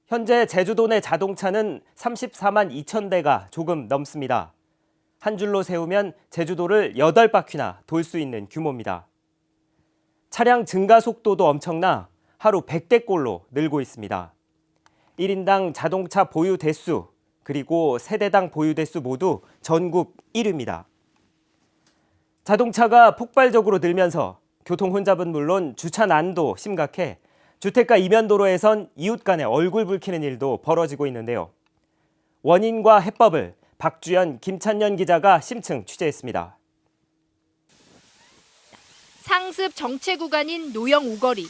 현재 제주도 내 자동차는 34만 2천 대가 조금 넘습니다. 한 줄로 세우면 제주도를 8바퀴나 돌 수 있는 규모입니다. 차량 증가 속도도 엄청나 하루 100대꼴로 늘고 있습니다. 1인당 자동차 보유 대수 그리고 세대당 보유 대수 모두 전국 1위입니다. 자동차가 폭발적으로 늘면서 교통 혼잡은 물론 주차 난도 심각해 주택가 이면 도로에선 이웃 간에 얼굴 붉히는 일도 벌어지고 있는데요. 원인과 해법을 박주연, 김찬년 기자가 심층 취재했습니다. 상습 정체 구간인 노영 오거리.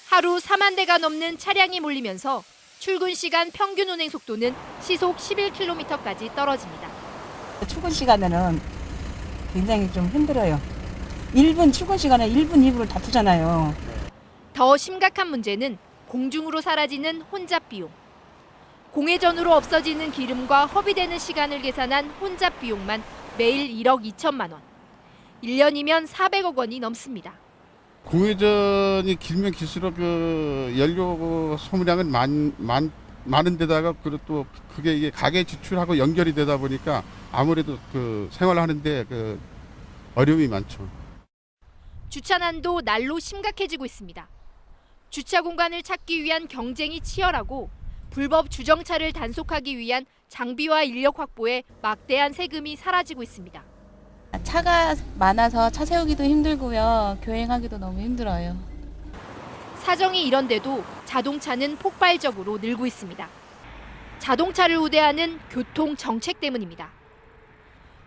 하루 4만 대가 넘는 차량이 몰리면서 출근 시간 평균 운행 속도는 시속 11km까지 떨어집니다. 출근 시간에는 굉장히 좀 힘들어요. 출근 시간에 1분, 2분을 다투잖아요. 더 심각한 문제는 공중으로 사라지는 혼잡 비용. 공회전으로 없어지는 기름과 허비되는 시간을 계산한 혼잡 비용만 매일 1억 2천만 원. 1년이면 400억 원이 넘습니다. 공회전이 길면 길수록 연료 소모량은 많은 데다가 그리고 또 그게 이게 가계 지출하고 연결이 되다 보니까 아무래도 생활하는데 어려움이 많죠. 주차난도 날로 심각해지고 있습니다. 주차 공간을 찾기 위한 경쟁이 치열하고 불법 주정차를 단속하기 위한 장비와 인력 확보에 막대한 세금이 사라지고 있습니다. 차가 많아서 차 세우기도 힘들고요. 교행하기도 너무 힘들어요. 사정이 이런데도 자동차는 폭발적으로 늘고 있습니다. 자동차를 우대하는 교통 정책 때문입니다.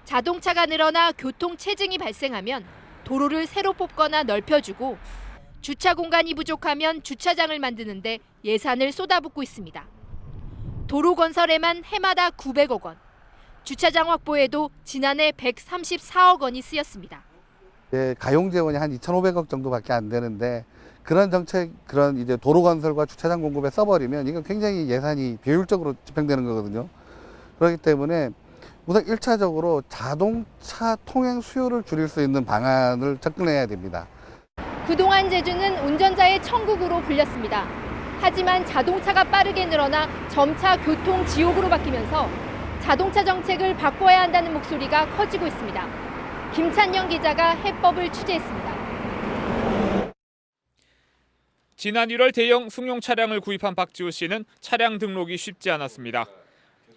자동차가 늘어나 교통 체증이 발생하면 도로를 새로 뽑거나 넓혀주고 주차 공간이 부족하면 주차장을 만드는데 예산을 쏟아붓고 있습니다. 도로 건설에만 해마다 900억 원, 주차장 확보에도 지난해 134억 원이 쓰였습니다. 가용 재원이 한 2,500억 정도밖에 안 되는데 그런 정책, 그런 이제 도로 건설과 주차장 공급에 써버리면 이건 굉장히 예산이 비효율적으로 집행되는 거거든요. 그렇기 때문에 우선 1차적으로 자동차 통행 수요를 줄일 수 있는 방안을 접근해야 됩니다. 그동안 제주는 운전자의 천국으로 불렸습니다. 하지만 자동차가 빠르게 늘어나 점차 교통 지옥으로 바뀌면서 자동차 정책을 바꿔야 한다는 목소리가 커지고 있습니다. 김찬영 기자가 해법을 취재했습니다. 지난 1월 대형 승용 차량을 구입한 박지호 씨는 차량 등록이 쉽지 않았습니다.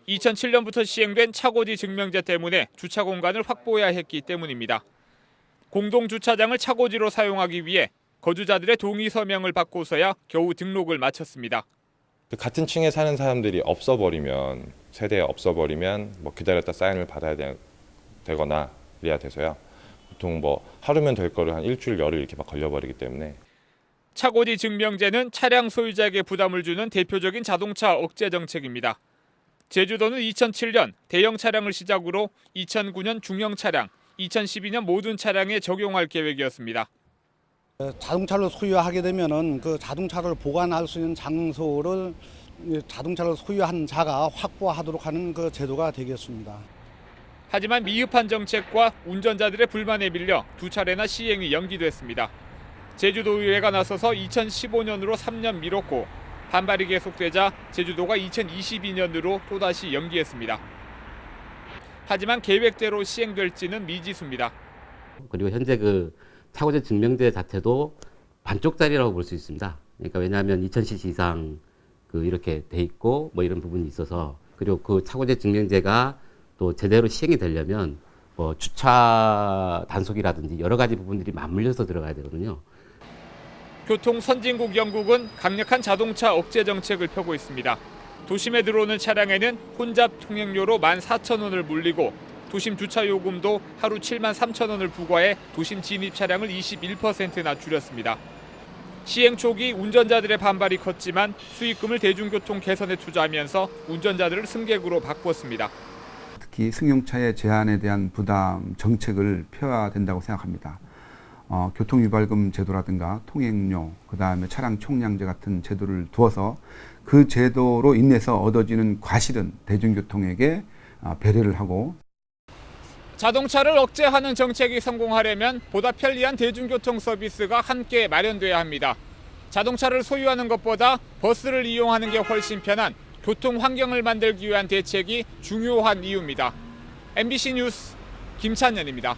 2007년부터 시행된 차고지 증명제 때문에 주차 공간을 확보해야 했기 때문입니다. 공동 주차장을 차고지로 사용하기 위해 거주자들의 동의 서명을 받고서야 겨우 등록을 마쳤습니다. 같은 층에 사는 사람들이 없어버리면 세대에 없어버리면 기다렸다 사인을 받아야 되거나 이래야 돼서요. 보통 하루면 될 거를 한 일주일 열흘 이렇게 막 걸려버리기 때문에. 차고지 증명제는 차량 소유자에게 부담을 주는 대표적인 자동차 억제 정책입니다. 제주도는 2007년 대형 차량을 시작으로 2009년 중형 차량, 2012년 모든 차량에 적용할 계획이었습니다. 자동차를 소유하게 되면은 그 자동차를 보관할 수 있는 장소를 자동차를 소유한 자가 확보하도록 하는 그 제도가 되겠습니다. 하지만 미흡한 정책과 운전자들의 불만에 빌려 두 차례나 시행이 연기됐습니다. 제주도의회가 나서서 2015년으로 3년 미뤘고 반발이 계속되자 제주도가 2022년으로 또다시 연기했습니다. 하지만 계획대로 시행될지는 미지수입니다. 그리고 현재 차고지 증명제 자체도 반쪽짜리라고 볼 수 있습니다. 그러니까 왜냐하면 2000cc 이상 이렇게 돼 있고 이런 부분이 있어서 그리고 그 차고지 증명제가 또 제대로 시행이 되려면 주차 단속이라든지 여러 가지 부분들이 맞물려서 들어가야 되거든요. 교통 선진국 영국은 강력한 자동차 억제 정책을 펴고 있습니다. 도심에 들어오는 차량에는 혼잡 통행료로 14,000원을 물리고 도심 주차 요금도 하루 73,000원을 부과해 도심 진입 차량을 21%나 줄였습니다. 시행 초기 운전자들의 반발이 컸지만 수익금을 대중교통 개선에 투자하면서 운전자들을 승객으로 바꿨습니다. 특히 승용차의 제한에 대한 부담 정책을 펴야 된다고 생각합니다. 교통유발금 제도라든가 통행료, 그다음에 차량 총량제 같은 제도를 두어서 그 제도로 인해서 얻어지는 과실은 대중교통에게 배려를 하고 자동차를 억제하는 정책이 성공하려면 보다 편리한 대중교통 서비스가 함께 마련돼야 합니다. 자동차를 소유하는 것보다 버스를 이용하는 게 훨씬 편한 교통 환경을 만들기 위한 대책이 중요한 이유입니다. MBC 뉴스 김찬현입니다.